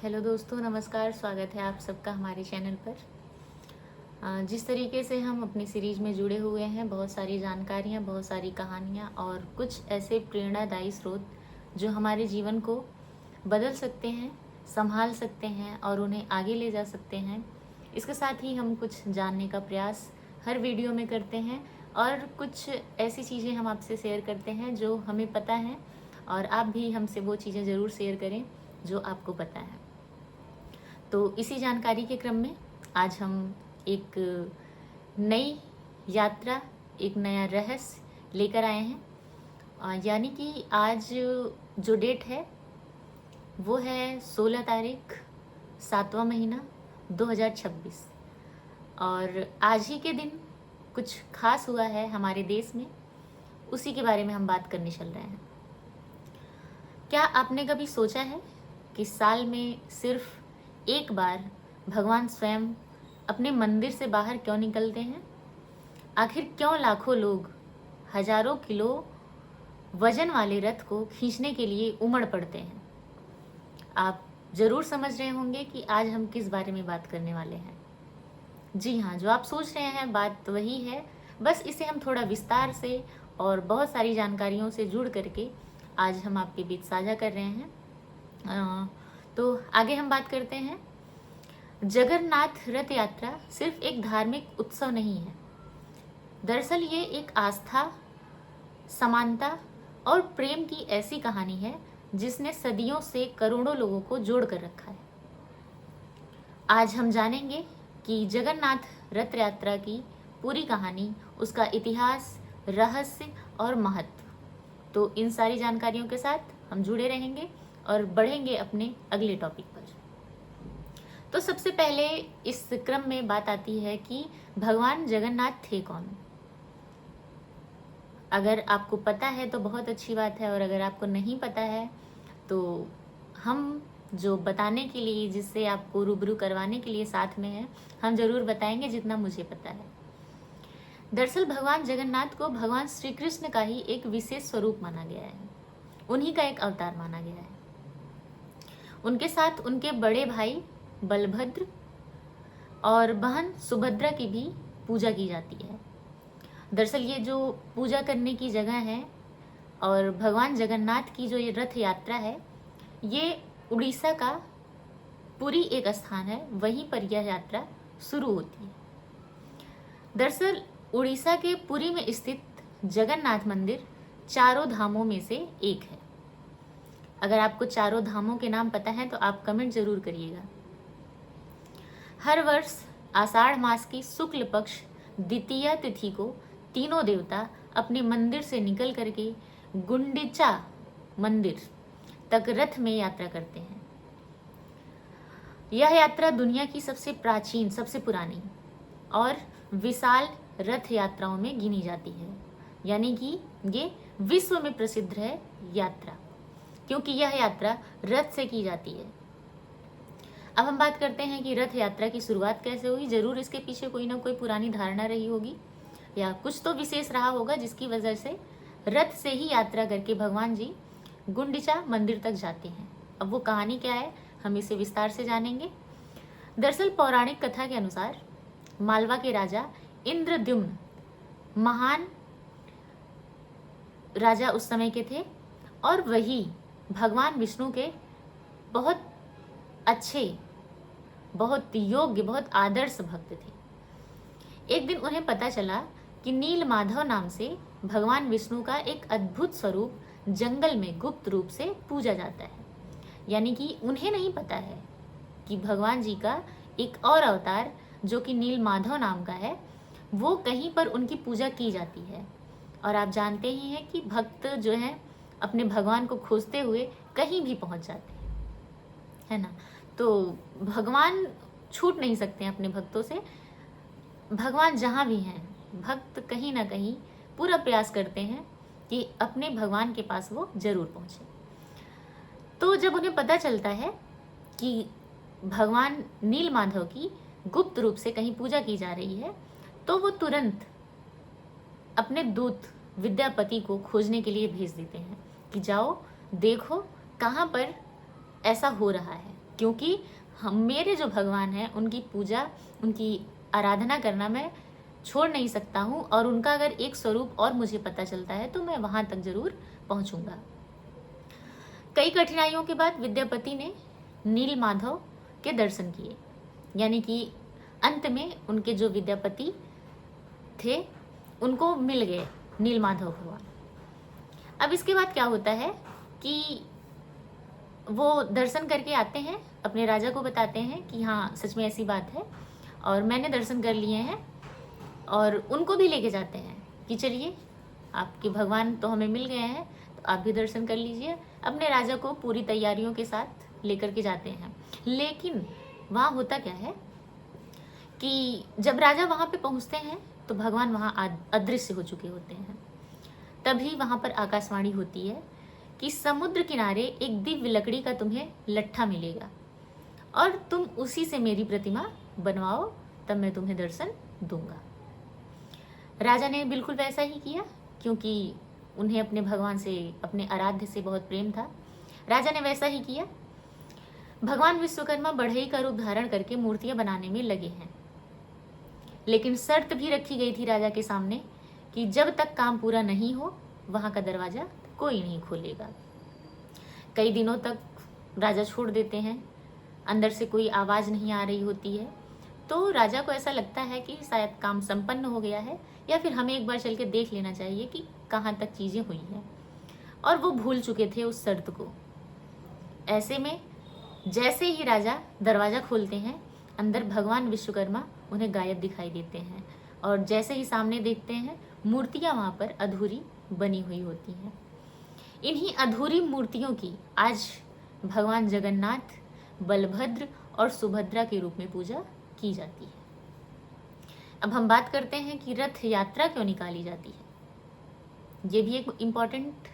Hello दोस्तों, नमस्कार। स्वागत है आप सबका हमारे चैनल पर। जिस तरीके से हम अपनी सीरीज में जुड़े हुए हैं, बहुत सारी जानकारियाँ, बहुत सारी कहानियाँ और कुछ ऐसे प्रेरणादायी स्रोत जो हमारे जीवन को बदल सकते हैं, संभाल सकते हैं और उन्हें आगे ले जा सकते हैं। इसके साथ ही हम कुछ जानने का प्रयास हर वीडियो में करते हैं और कुछ ऐसी चीज़ें हम आपसे शेयर करते हैं जो हमें पता है, और आप भी हमसे वो चीज़ें ज़रूर शेयर करें जो आपको पता है। तो इसी जानकारी के क्रम में आज हम एक नई यात्रा, एक नया रहस्य लेकर आए हैं। यानी कि आज जो डेट है वो है 16 तारीख 7वां महीना 2026। और आज ही के दिन कुछ खास हुआ है हमारे देश में, उसी के बारे में हम बात करने चल रहे हैं। क्या आपने कभी सोचा है कि साल में सिर्फ एक बार भगवान स्वयं अपने मंदिर से बाहर क्यों निकलते हैं? आखिर क्यों लाखों लोग हजारों किलो वजन वाले रथ को खींचने के लिए उमड़ पड़ते हैं? आप जरूर समझ रहे होंगे कि आज हम किस बारे में बात करने वाले हैं। जी हाँ, जो आप सोच रहे हैं बात वही है, बस इसे हम थोड़ा विस्तार से और बहुत सारी जानकारियों से जुड़ करके आज हम आपके बीच साझा कर रहे हैं। तो आगे हम बात करते हैं। जगन्नाथ रथ यात्रा सिर्फ एक धार्मिक उत्सव नहीं है। दरअसल ये एक आस्था, समानता और प्रेम की ऐसी कहानी है जिसने सदियों से करोड़ों लोगों को जोड़ कर रखा है। आज हम जानेंगे कि जगन्नाथ रथ यात्रा की पूरी कहानी, उसका इतिहास, रहस्य और महत्व। तो इन सारी जानकारियों के साथ हम जुड़े रहेंगे और बढ़ेंगे अपने अगले टॉपिक पर। तो सबसे पहले इस क्रम में बात आती है कि भगवान जगन्नाथ थे कौन। अगर आपको पता है तो बहुत अच्छी बात है, और अगर आपको नहीं पता है तो हम जो बताने के लिए, जिससे आपको रूबरू करवाने के लिए साथ में है, हम जरूर बताएंगे जितना मुझे पता है। दरअसल भगवान जगन्नाथ को भगवान श्री कृष्ण का ही एक विशेष स्वरूप माना गया है, उन्हीं का एक अवतार माना गया है। उनके साथ उनके बड़े भाई बलभद्र और बहन सुभद्रा की भी पूजा की जाती है। दरअसल ये जो पूजा करने की जगह है और भगवान जगन्नाथ की जो ये रथ यात्रा है, ये उड़ीसा का पुरी एक स्थान है, वहीं पर यह यात्रा शुरू होती है। दरअसल उड़ीसा के पुरी में स्थित जगन्नाथ मंदिर चारों धामों में से एक है। अगर आपको चारों धामों के नाम पता है तो आप कमेंट जरूर करिएगा। हर वर्ष आषाढ़ मास की शुक्ल पक्ष द्वितीया तिथि को तीनों देवता अपने मंदिर से निकल करके गुंडिचा मंदिर तक रथ में यात्रा करते हैं। यह यात्रा दुनिया की सबसे प्राचीन, सबसे पुरानी और विशाल रथ यात्राओं में गिनी जाती है। यानी कि ये विश्व में प्रसिद्ध है यात्रा, क्योंकि यह यात्रा रथ से की जाती है। अब हम बात करते हैं कि रथ यात्रा की शुरुआत कैसे हुई। जरूर इसके पीछे कोई ना कोई पुरानी धारणा रही होगी या कुछ तो विशेष रहा होगा जिसकी वजह से रथ से ही यात्रा करके भगवान जी गुंडिचा मंदिर तक जाते हैं। अब वो कहानी क्या है, हम इसे विस्तार से जानेंगे। दरअसल पौराणिक कथा के अनुसार मालवा के राजा इंद्रद्युम्न महान राजा उस समय के थे, और वही भगवान विष्णु के बहुत अच्छे, बहुत योग्य, बहुत आदर्श भक्त थे। एक दिन उन्हें पता चला कि नील माधव नाम से भगवान विष्णु का एक अद्भुत स्वरूप जंगल में गुप्त रूप से पूजा जाता है। यानी कि उन्हें नहीं पता है कि भगवान जी का एक और अवतार जो कि नील माधव नाम का है, वो कहीं पर उनकी पूजा की जाती है। और आप जानते ही हैं कि भक्त जो हैं अपने भगवान को खोजते हुए कहीं भी पहुंच जाते हैं, है ना। तो भगवान छूट नहीं सकते हैं अपने भक्तों से। भगवान जहाँ भी हैं, भक्त कहीं ना कहीं पूरा प्रयास करते हैं कि अपने भगवान के पास वो जरूर पहुंचे। तो जब उन्हें पता चलता है कि भगवान नील माधव की गुप्त रूप से कहीं पूजा की जा रही है, तो वो तुरंत अपने दूत विद्यापति को खोजने के लिए भेज देते हैं कि जाओ देखो कहाँ पर ऐसा हो रहा है। क्योंकि हम मेरे जो भगवान हैं उनकी पूजा, उनकी आराधना करना मैं छोड़ नहीं सकता हूँ, और उनका अगर एक स्वरूप और मुझे पता चलता है तो मैं वहाँ तक जरूर पहुँचूंगा। कई कठिनाइयों के बाद विद्यापति ने नील माधव के दर्शन किए, यानी कि अंत में उनके जो विद्यापति थे उनको मिल गए नील माधव भगवान। अब इसके बाद क्या होता है कि वो दर्शन करके आते हैं, अपने राजा को बताते हैं कि हाँ सच में ऐसी बात है और मैंने दर्शन कर लिए हैं, और उनको भी लेके जाते हैं कि चलिए आपके भगवान तो हमें मिल गए हैं तो आप भी दर्शन कर लीजिए। अपने राजा को पूरी तैयारियों के साथ लेकर के जाते हैं। लेकिन वहाँ होता क्या है कि जब राजा वहाँ पे पहुँचते हैं तो भगवान वहाँ अदृश्य हो चुके होते हैं। तभी वहाँ पर आकाशवाणी होती है कि समुद्र किनारे एक दिव्य लकड़ी का तुम्हें लट्ठा मिलेगा और तुम उसी से मेरी प्रतिमा बनवाओ, तब मैं तुम्हें दर्शन दूंगा। राजा ने बिल्कुल वैसा ही किया, क्योंकि उन्हें अपने भगवान से, अपने आराध्य से बहुत प्रेम था। राजा ने वैसा ही किया। भगवान विश्वकर्मा बढ़ई का रूप धारण करके मूर्तियां बनाने में लगे हैं, लेकिन शर्त भी रखी गई थी राजा के सामने कि जब तक काम पूरा नहीं हो वहां का दरवाजा कोई नहीं खोलेगा। कई दिनों तक राजा छोड़ देते हैं, अंदर से कोई आवाज नहीं आ रही होती है, तो राजा को ऐसा लगता है कि शायद काम संपन्न हो गया है, या फिर हमें एक बार चल के देख लेना चाहिए कि कहाँ तक चीजें हुई हैं। और वो भूल चुके थे उस शर्त को। ऐसे में जैसे ही राजा दरवाजा खोलते हैं, अंदर भगवान विश्वकर्मा उन्हें गायब दिखाई देते हैं, और जैसे ही सामने देखते हैं मूर्तियां वहां पर अधूरी बनी हुई होती हैं। इन्हीं अधूरी मूर्तियों की आज भगवान जगन्नाथ, बलभद्र और सुभद्रा के रूप में पूजा की जाती है। अब हम बात करते हैं कि रथ यात्रा क्यों निकाली जाती है। ये भी एक इम्पॉर्टेंट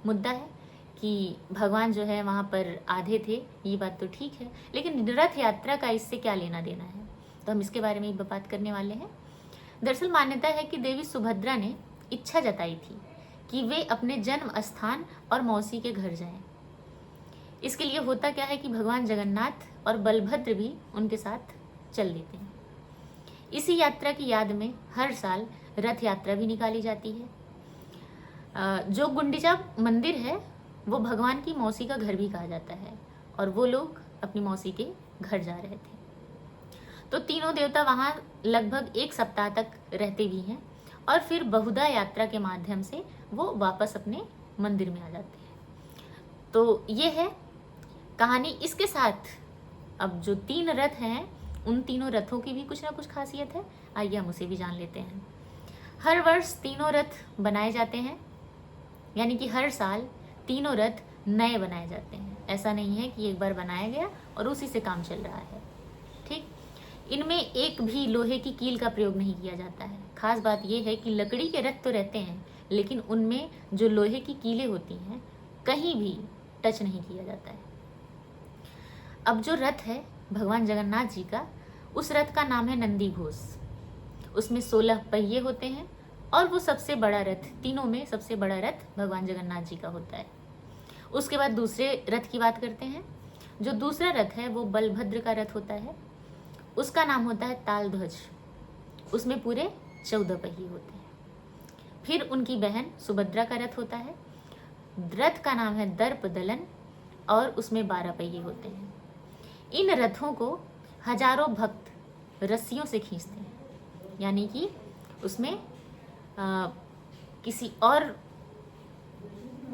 मुद्दा है कि भगवान जो है वहाँ पर आधे थे, ये बात तो ठीक है, लेकिन रथ यात्रा का इससे क्या लेना देना है, तो हम इसके बारे में बात करने वाले हैं। दरअसल मान्यता है कि देवी सुभद्रा ने इच्छा जताई थी कि वे अपने जन्म स्थान और मौसी के घर जाएं। इसके लिए होता क्या है कि भगवान जगन्नाथ और बलभद्र भी उनके साथ चल देते हैं। इसी यात्रा की याद में हर साल रथ यात्रा भी निकाली जाती है। जो गुंडीचा मंदिर है वो भगवान की मौसी का घर भी कहा जाता है, और वो लोग अपनी मौसी के घर जा रहे थे। तो तीनों देवता वहाँ लगभग एक सप्ताह तक रहते भी हैं, और फिर बहुधा यात्रा के माध्यम से वो वापस अपने मंदिर में आ जाते हैं। तो ये है कहानी। इसके साथ अब जो 3 रथ हैं, उन तीनों रथों की भी कुछ ना कुछ खासियत है, आइए हम उसे भी जान लेते हैं। हर वर्ष तीनों रथ बनाए जाते हैं, यानी कि हर साल तीनों रथ नए बनाए जाते हैं। ऐसा नहीं है कि एक बार बनाया गया और उसी से काम चल रहा है। ठीक, इनमें एक भी लोहे की कील का प्रयोग नहीं किया जाता है। खास बात यह है कि लकड़ी के रथ तो रहते हैं, लेकिन उनमें जो लोहे की कीलें होती हैं कहीं भी टच नहीं किया जाता है। अब जो रथ है भगवान जगन्नाथ जी का, उस रथ का नाम है नंदी घोष। उसमें 16 पहिए होते हैं, और वो सबसे बड़ा रथ, तीनों में सबसे बड़ा रथ भगवान जगन्नाथ जी का होता है। उसके बाद दूसरे रथ की बात करते हैं। जो दूसरा रथ है वो बलभद्र का रथ होता है, उसका नाम होता है तालध्वज। उसमें पूरे 14 पहिए होते हैं। फिर उनकी बहन सुभद्रा का रथ होता है, रथ का नाम है दर्प दलन, और उसमें 12 पहिए होते हैं। इन रथों को हजारों भक्त रस्सियों से खींचते हैं, यानी कि उसमें किसी और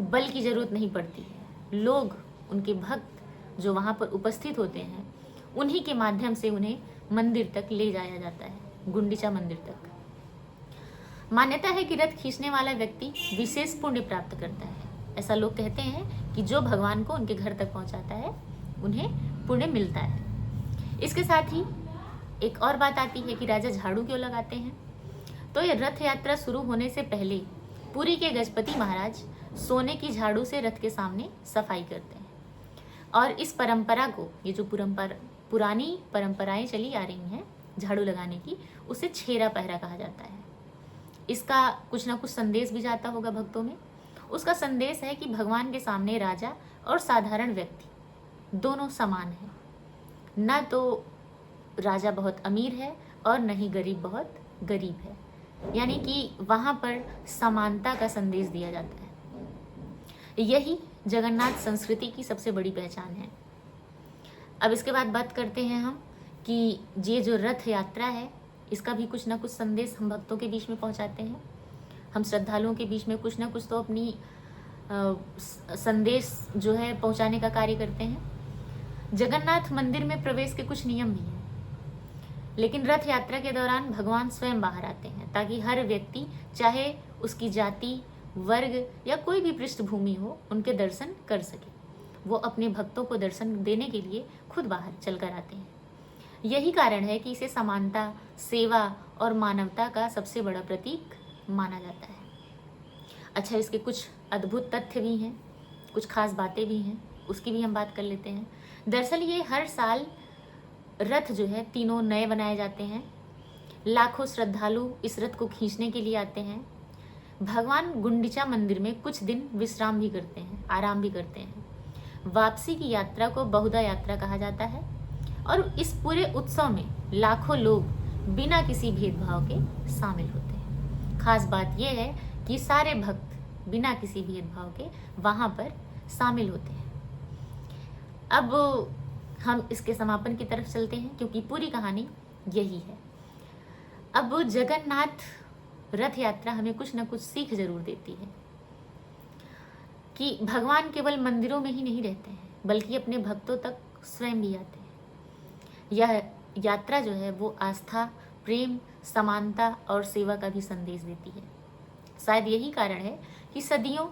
बल की जरूरत नहीं पड़ती है। लोग, उनके भक्त जो वहाँ पर उपस्थित होते हैं, उन्हीं के माध्यम से उन्हें मंदिर तक ले जाया जाता है, गुंडीचा मंदिर तक। मान्यता है कि रथ खींचने वाला व्यक्ति विशेष पुण्य प्राप्त करता है। ऐसा लोग कहते हैं कि जो भगवान को उनके घर तक पहुंचाता है उन्हें पुण्य मिलता है। इसके साथ ही एक और बात आती है कि राजा झाड़ू क्यों लगाते हैं। तो ये रथ यात्रा शुरू होने से पहले पुरी के गजपति महाराज सोने की झाड़ू से रथ के सामने सफाई करते हैं, और इस परंपरा को, ये जो पुरानी परंपराएं चली आ रही हैं झाड़ू लगाने की, उसे छेरा पहरा कहा जाता है। इसका कुछ ना कुछ संदेश भी जाता होगा भक्तों में। उसका संदेश है कि भगवान के सामने राजा और साधारण व्यक्ति दोनों समान हैं, ना तो राजा बहुत अमीर है और न ही गरीब बहुत गरीब है। यानी कि वहाँ पर समानता का संदेश दिया जाता है। यही जगन्नाथ संस्कृति की सबसे बड़ी पहचान है। अब इसके बाद बात करते हैं हम कि ये जो रथ यात्रा है, इसका भी कुछ ना कुछ संदेश हम भक्तों के बीच में पहुंचाते हैं। हम श्रद्धालुओं के बीच में कुछ ना कुछ तो अपनी संदेश जो है पहुंचाने का कार्य करते हैं। जगन्नाथ मंदिर में प्रवेश के कुछ नियम भी हैं, लेकिन रथ यात्रा के दौरान भगवान स्वयं बाहर आते हैं ताकि हर व्यक्ति, चाहे उसकी जाति, वर्ग या कोई भी पृष्ठभूमि हो, उनके दर्शन कर सके। वो अपने भक्तों को दर्शन देने के लिए खुद बाहर चलकर आते हैं। यही कारण है कि इसे समानता, सेवा और मानवता का सबसे बड़ा प्रतीक माना जाता है। अच्छा, इसके कुछ अद्भुत तथ्य भी हैं, कुछ खास बातें भी हैं, उसकी भी हम बात कर लेते हैं। दरअसल ये हर साल रथ जो है तीनों नए बनाए जाते हैं। लाखों श्रद्धालु इस रथ को खींचने के लिए आते हैं। भगवान गुंडिचा मंदिर में कुछ दिन विश्राम भी करते हैं, आराम भी करते हैं। वापसी की यात्रा को बहुधा यात्रा कहा जाता है और इस पूरे उत्सव में लाखों लोग बिना किसी भेदभाव के शामिल होते हैं। खास बात यह है कि सारे भक्त बिना किसी भेदभाव के वहाँ पर शामिल होते हैं। अब हम इसके समापन की तरफ चलते हैं, क्योंकि पूरी कहानी यही है। अब जगन्नाथ रथ यात्रा हमें कुछ न कुछ सीख जरूर देती है कि भगवान केवल मंदिरों में ही नहीं रहते हैं, बल्कि अपने भक्तों तक स्वयं भी आते हैं। यह यात्रा जो है वो आस्था, प्रेम, समानता और सेवा का भी संदेश देती है। शायद यही कारण है कि सदियों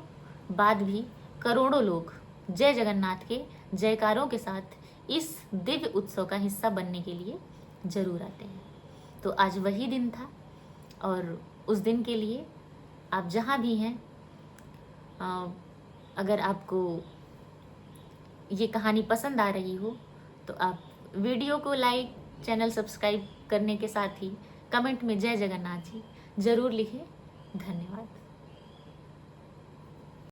बाद भी करोड़ों लोग जय जगन्नाथ के जयकारों के साथ इस दिव्य उत्सव का हिस्सा बनने के लिए जरूर आते हैं। तो आज वही दिन था और उस दिन के लिए आप जहाँ भी हैं, अगर आपको ये कहानी पसंद आ रही हो तो आप वीडियो को लाइक, चैनल सब्सक्राइब करने के साथ ही कमेंट में जय जगन्नाथ जी जरूर लिखें। धन्यवाद।